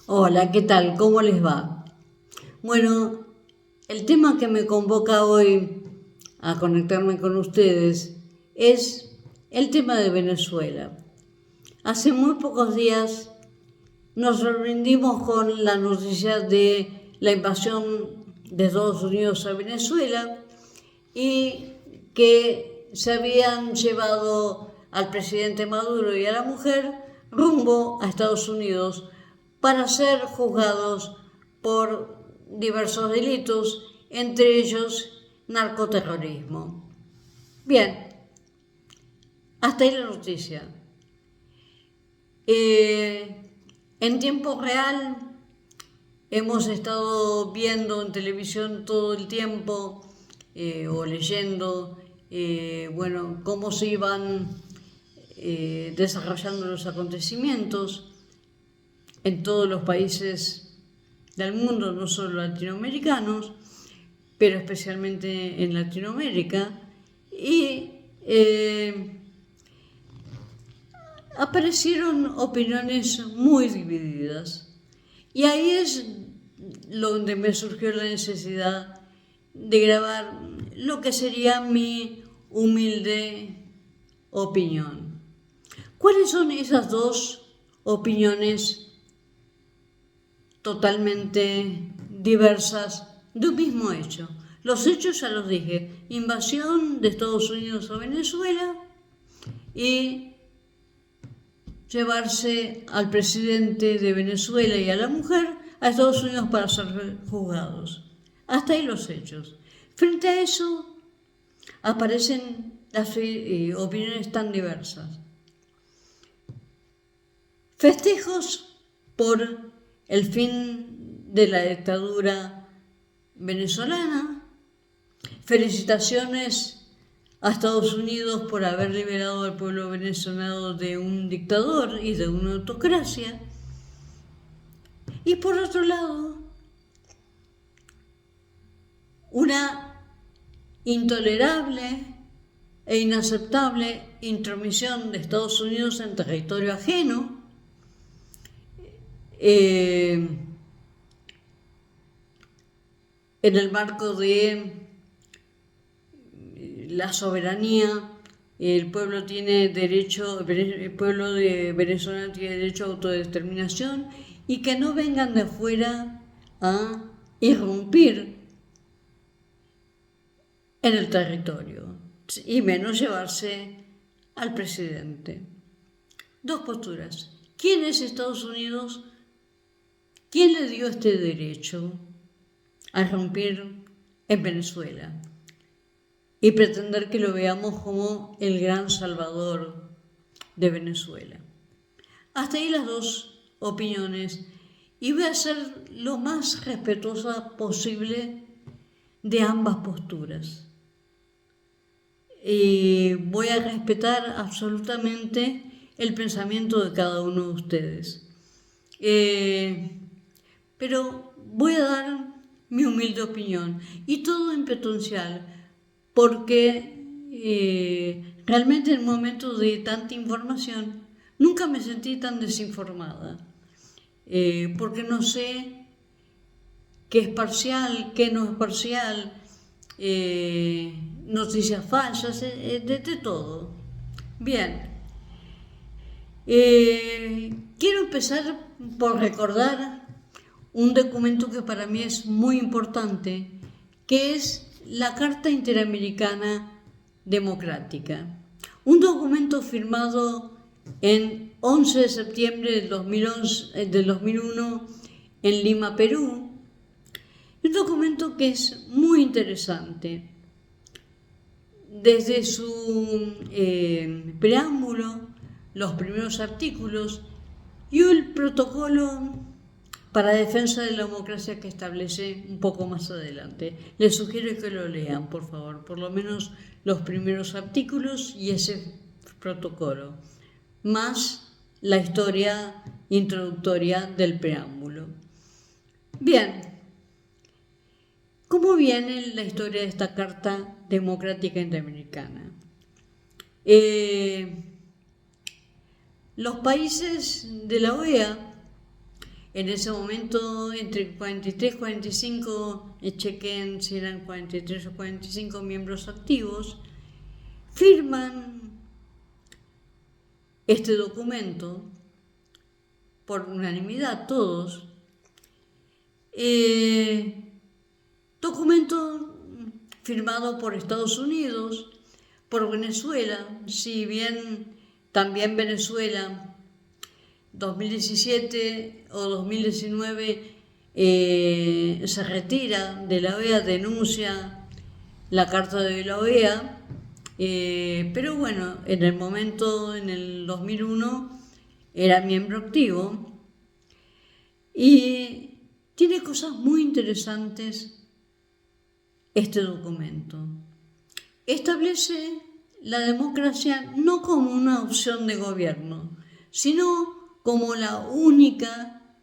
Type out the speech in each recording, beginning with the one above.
Hola, ¿qué tal? ¿Cómo les va? Bueno, el tema que me convoca hoy a conectarme con ustedes es el tema de Venezuela. Hace muy pocos días nos sorprendimos con la noticia de la invasión de Estados Unidos a Venezuela y que se habían llevado al presidente Maduro y a la mujer rumbo a Estados Unidos para ser juzgados por diversos delitos, entre ellos narcoterrorismo. Bien, hasta ahí la noticia. En tiempo real hemos estado viendo en televisión todo el tiempo o leyendo cómo se iban desarrollando los acontecimientos en todos los países del mundo, no solo latinoamericanos, pero especialmente en Latinoamérica, y aparecieron opiniones muy divididas. Y ahí es donde me surgió la necesidad de grabar lo que sería mi humilde opinión. ¿Cuáles son esas dos opiniones totalmente diversas de un mismo hecho? Los hechos ya los dije: invasión de Estados Unidos a Venezuela y llevarse al presidente de Venezuela y a la mujer a Estados Unidos para ser juzgados. Hasta ahí los hechos. Frente a eso aparecen las opiniones tan diversas. Festejos por el fin de la dictadura venezolana, felicitaciones a Estados Unidos por haber liberado al pueblo venezolano de un dictador y de una autocracia. Y por otro lado, una intolerable e inaceptable intromisión de Estados Unidos en territorio ajeno, en el marco de la soberanía. El pueblo tiene derecho, el pueblo de Venezuela tiene derecho a autodeterminación, y que no vengan de afuera a irrumpir en el territorio, y menos llevarse al presidente. Dos posturas. ¿Quién es Estados Unidos? ¿Quién le dio este derecho a irrumpir en Venezuela y pretender que lo veamos como el gran salvador de Venezuela? Hasta ahí las dos opiniones, y voy a ser lo más respetuosa posible de ambas posturas. Y voy a respetar absolutamente el pensamiento de cada uno de ustedes. Pero voy a dar mi humilde opinión, y todo en potencial, porque realmente en momentos de tanta información nunca me sentí tan desinformada, porque no sé qué es parcial, qué no es parcial, noticias falsas, de todo. Bien, quiero empezar por recordar un documento que para mí es muy importante, que es la Carta Interamericana Democrática. Un documento firmado en 11 de septiembre del 2001 en Lima, Perú. Un documento que es muy interesante. Desde su preámbulo, los primeros artículos y el protocolo para defensa de la democracia que establece un poco más adelante. Les sugiero que lo lean, por favor, por lo menos los primeros artículos y ese protocolo, más la historia introductoria del preámbulo. Bien, ¿cómo viene la historia de esta Carta Democrática Interamericana? Los países de la OEA En ese momento, entre 43 y 45, chequen si eran 43 o 45 miembros activos, firman este documento por unanimidad todos. Documento firmado por Estados Unidos, por Venezuela, si bien también Venezuela 2017 o 2019 se retira de la OEA, denuncia la Carta de la OEA, pero bueno, en el momento, en el 2001, era miembro activo y tiene cosas muy interesantes este documento. Establece la democracia no como una opción de gobierno, sino como la única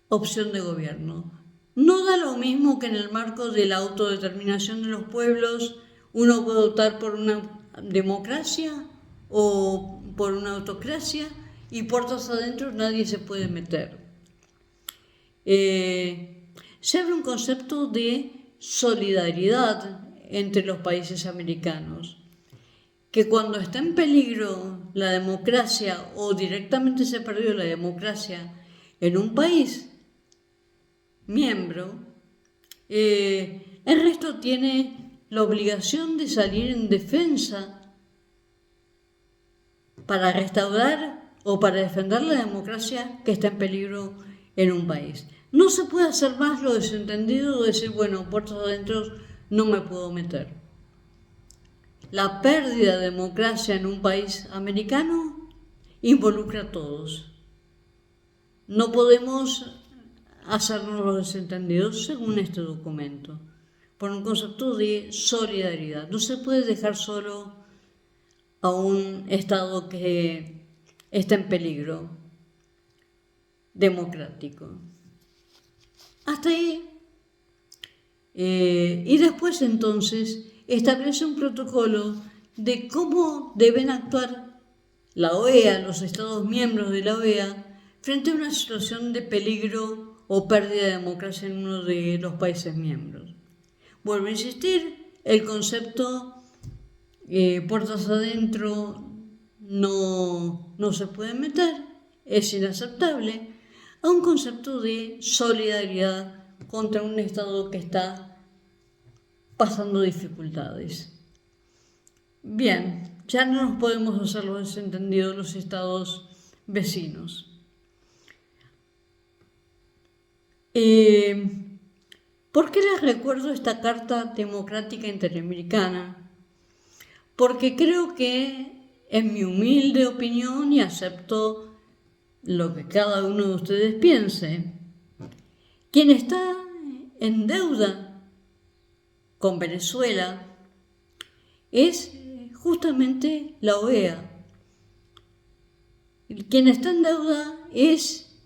opción de gobierno. No da lo mismo que en el marco de la autodeterminación de los pueblos uno puede optar por una democracia o por una autocracia y puertas adentro nadie se puede meter. Se abre un concepto de solidaridad entre los países americanos, que cuando está en peligro la democracia o directamente se perdió la democracia en un país miembro, el resto tiene la obligación de salir en defensa para restaurar o para defender la democracia que está en peligro en un país. No se puede hacer más lo desentendido de decir, bueno, puertas adentro no me puedo meter. La pérdida de democracia en un país americano involucra a todos. No podemos hacernos los desentendidos según este documento, por un concepto de solidaridad. No se puede dejar solo a un Estado que está en peligro democrático. Hasta ahí. Y después entonces establece un protocolo de cómo deben actuar la OEA, los Estados miembros de la OEA, frente a una situación de peligro o pérdida de democracia en uno de los países miembros. Vuelvo a insistir, el concepto puertas adentro no se puede meter, es inaceptable, a un concepto de solidaridad contra un Estado que está pasando dificultades. Bien, ya no nos podemos hacer los desentendidos los Estados vecinos. ¿Por qué les recuerdo esta Carta Democrática Interamericana? Porque creo que, en mi humilde opinión, y acepto lo que cada uno de ustedes piense, quien está en deuda con Venezuela es justamente la OEA. Quien está en deuda es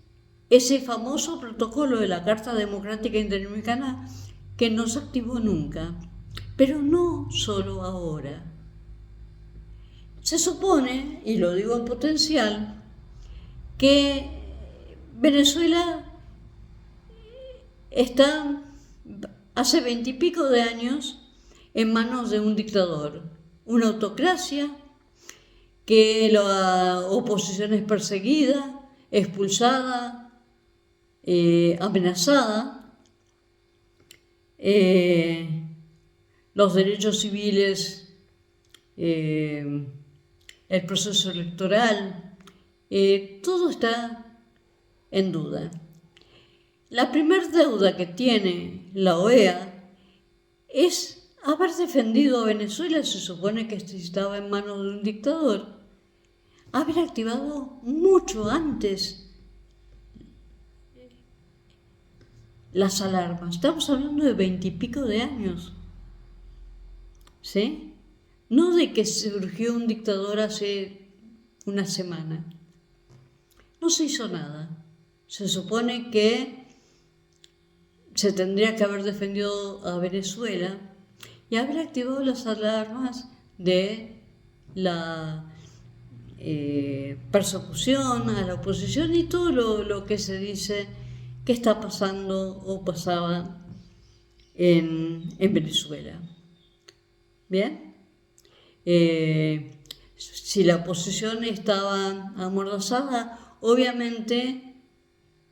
ese famoso protocolo de la Carta Democrática Interamericana que no se activó nunca, pero no solo ahora. Se supone, y lo digo en potencial, que Venezuela está hace 20 y pico de años en manos de un dictador, una autocracia, que la oposición es perseguida, expulsada, amenazada, los derechos civiles, el proceso electoral, todo está en duda. La primera deuda que tiene la OEA es haber defendido a Venezuela. Se supone que estaba en manos de un dictador, haber activado mucho antes las alarmas. Estamos hablando de 20 y pico de años, ¿sí? No de que surgió un dictador hace una semana. No se hizo nada. Se supone que se tendría que haber defendido a Venezuela y haber activado las alarmas de la persecución a la oposición y todo lo que se dice que está pasando o pasaba en Venezuela. ¿Bien? Si la oposición estaba amordazada, obviamente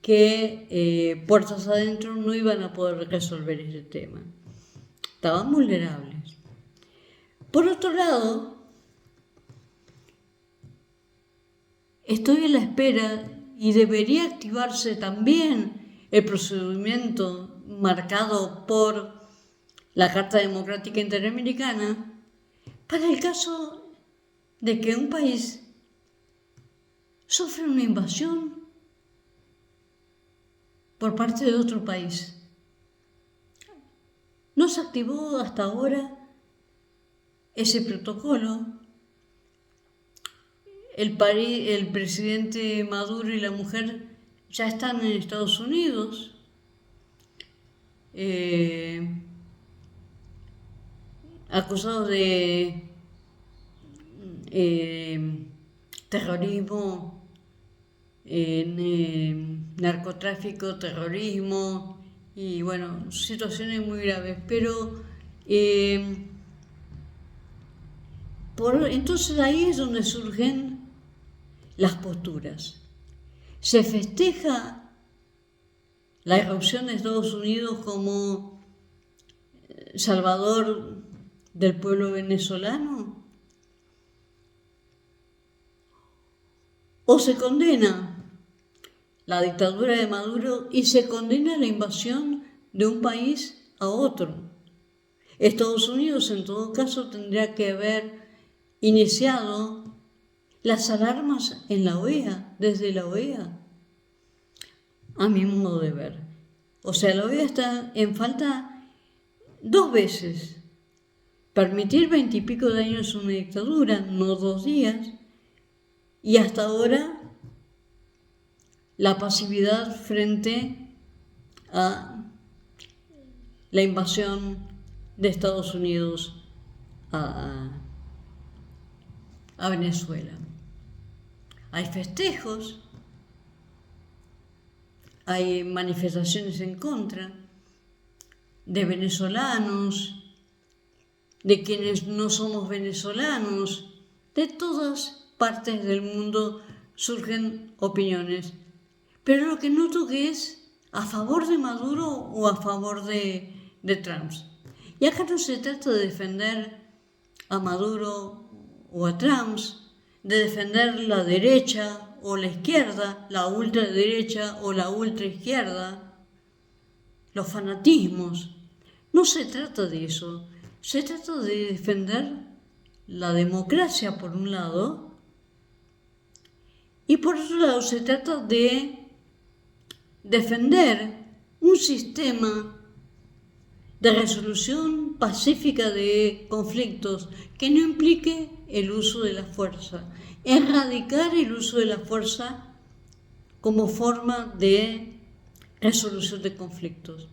que puertas adentro no iban a poder resolver ese tema. Estaban vulnerables. Por otro lado, estoy a la espera y debería activarse también el procedimiento marcado por la Carta Democrática Interamericana para el caso de que un país sufra una invasión por parte de otro país. No se activó hasta ahora ese protocolo. El presidente Maduro y la mujer ya están en Estados Unidos. Acusados de terrorismo, narcotráfico, terrorismo y bueno, situaciones muy graves. Pero entonces ahí es donde surgen las posturas. Se festeja la irrupción de Estados Unidos como salvador del pueblo venezolano, o se condena la dictadura de Maduro y se condena la invasión de un país a otro. Estados Unidos, en todo caso, tendría que haber iniciado las alarmas en la OEA, desde la OEA, a mi modo de ver. O sea, la OEA está en falta 2 veces. Permitir 20 y pico de años una dictadura, no 2 días, y hasta ahora la pasividad frente a la invasión de Estados Unidos a Venezuela. Hay festejos, hay manifestaciones en contra de venezolanos, de quienes no somos venezolanos, de todas partes del mundo surgen opiniones. Pero lo que noto que es a favor de Maduro o a favor de Trump. Y acá no se trata de defender a Maduro o a Trump, de defender la derecha o la izquierda, la ultraderecha o la ultraizquierda, los fanatismos. No se trata de eso. Se trata de defender la democracia por un lado y por otro lado se trata de defender un sistema de resolución pacífica de conflictos que no implique el uso de la fuerza, erradicar el uso de la fuerza como forma de resolución de conflictos,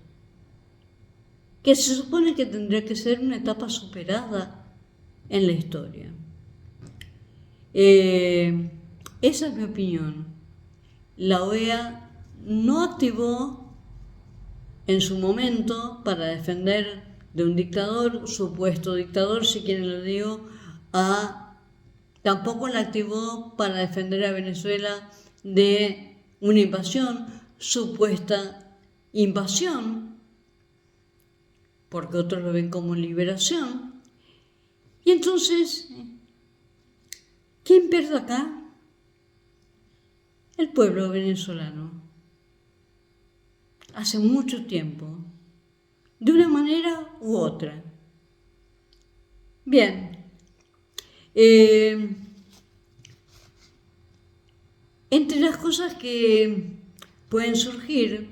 que se supone que tendría que ser una etapa superada en la historia. Esa es mi opinión. La OEA no activó en su momento para defender de un dictador, supuesto dictador, si quieren lo digo, tampoco la activó para defender a Venezuela de una invasión, supuesta invasión, porque otros lo ven como liberación. Y entonces, ¿quién pierde acá? El pueblo venezolano. Hace mucho tiempo, de una manera u otra. Bien, entre las cosas que pueden surgir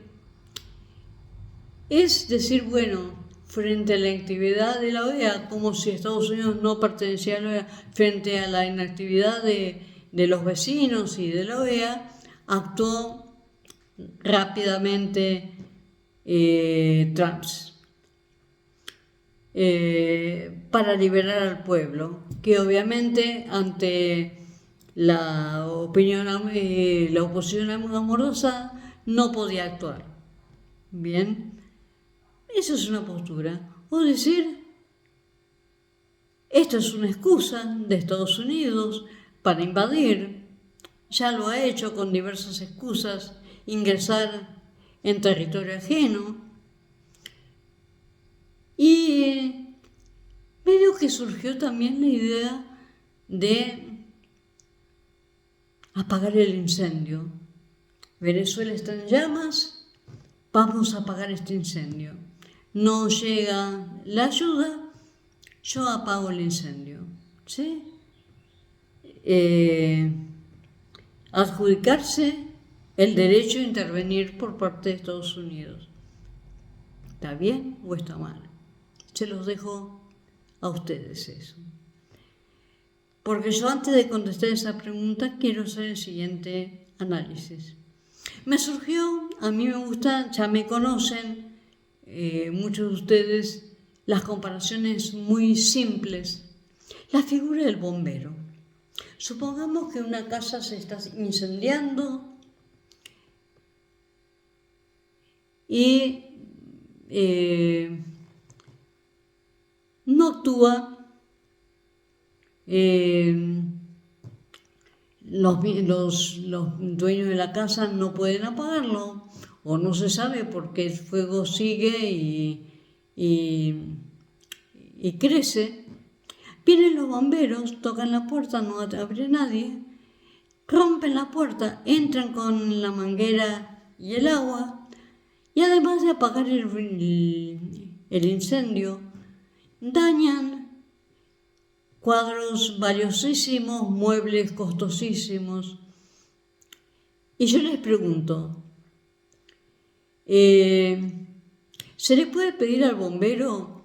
es decir, bueno, frente a la actividad de la OEA, como si Estados Unidos no pertenecía a la OEA, frente a la inactividad de los vecinos y de la OEA, actuó rápidamente Trump para liberar al pueblo, que obviamente ante la oposición amorosa no podía actuar. Bien, eso es una postura. O decir, esto es una excusa de Estados Unidos para invadir. Ya lo ha hecho con diversas excusas, ingresar en territorio ajeno. Y medio que surgió también la idea de apagar el incendio. Venezuela está en llamas, vamos a apagar este incendio. No llega la ayuda, yo apago el incendio. ¿Sí? Adjudicarse el derecho a intervenir por parte de Estados Unidos. ¿Está bien o está mal? Se los dejo a ustedes eso. Porque yo antes de contestar esa pregunta quiero hacer el siguiente análisis. Me surgió, a mí me gusta, ya me conocen, muchos de ustedes, las comparaciones muy simples. La figura del bombero. Supongamos que una casa se está incendiando y no actúa. Los dueños de la casa no pueden apagarlo o no se sabe porque el fuego sigue y crece. Vienen los bomberos, tocan la puerta, no abre nadie, rompen la puerta, entran con la manguera y el agua y además de apagar el incendio, dañan cuadros valiosísimos, muebles costosísimos. Y yo les pregunto, ¿se le puede pedir al bombero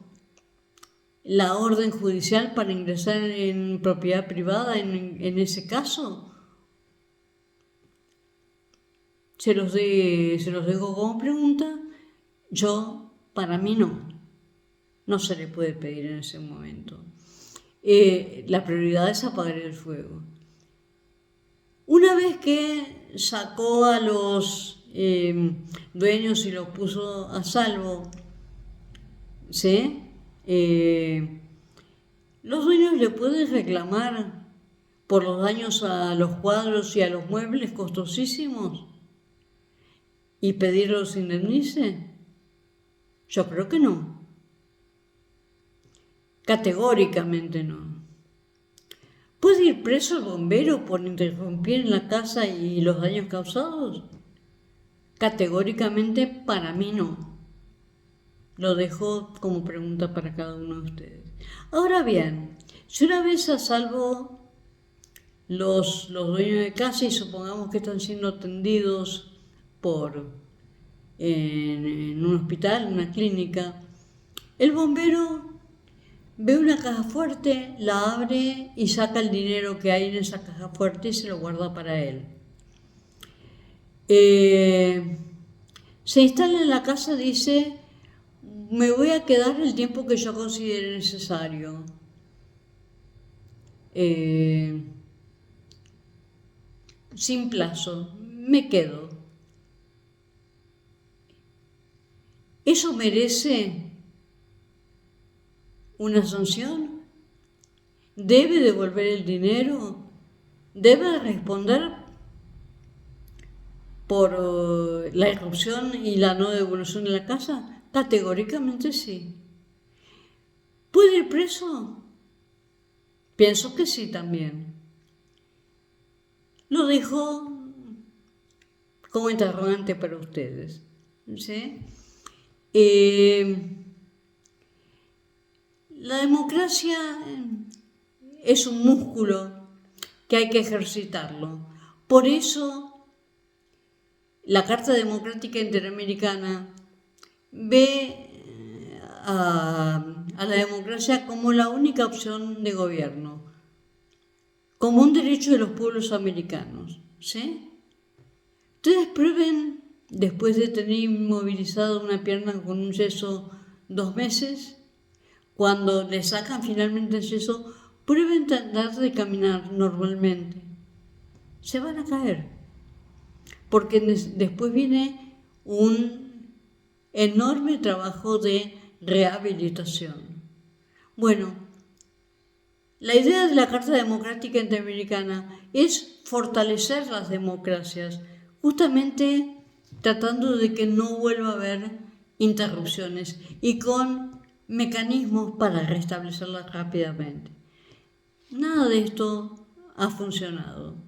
la orden judicial para ingresar en propiedad privada en ese caso? Se los dejo como pregunta. Para mí no se le puede pedir en ese momento. La prioridad es apagar el fuego. Una vez que sacó a los dueños y los puso a salvo, ¿sí? Los dueños le pueden reclamar por los daños a los cuadros y a los muebles costosísimos y pedir los indemnice. Yo creo que no. Categóricamente no. ¿Puede ir preso el bombero por interrumpir en la casa y los daños causados? Categóricamente para mí no. Lo dejo como pregunta para cada uno de ustedes. Ahora bien, si una vez a salvo los dueños de casa y supongamos que están siendo atendidos en un hospital, en una clínica, el bombero ve una caja fuerte, la abre y saca el dinero que hay en esa caja fuerte y se lo guarda para él. Se instala en la casa, dice, me voy a quedar el tiempo que yo considere necesario. Sin plazo, me quedo. ¿Eso merece una sanción? ¿Debe devolver el dinero? ¿Debe responder por la irrupción y la no devolución de la casa? Categóricamente sí. ¿Puede ir preso? Pienso que sí también. Lo dejo como interrogante para ustedes. ¿Sí? La democracia es un músculo que hay que ejercitarlo. Por eso, la Carta Democrática Interamericana ve a la democracia como la única opción de gobierno, como un derecho de los pueblos americanos. ¿Sí? Ustedes prueben, después de tener inmovilizado una pierna con un yeso 2 meses, cuando le sacan finalmente el yeso, prueben tratar de caminar normalmente. se van a caer, porque después viene un enorme trabajo de rehabilitación. Bueno, la idea de la Carta Democrática Interamericana es fortalecer las democracias, justamente tratando de que no vuelva a haber interrupciones y con mecanismos para restablecerlas rápidamente. Nada de esto ha funcionado.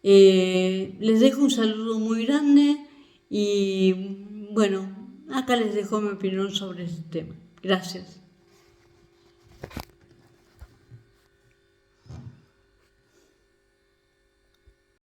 Les dejo un saludo muy grande y bueno, acá les dejo mi opinión sobre este tema. Gracias.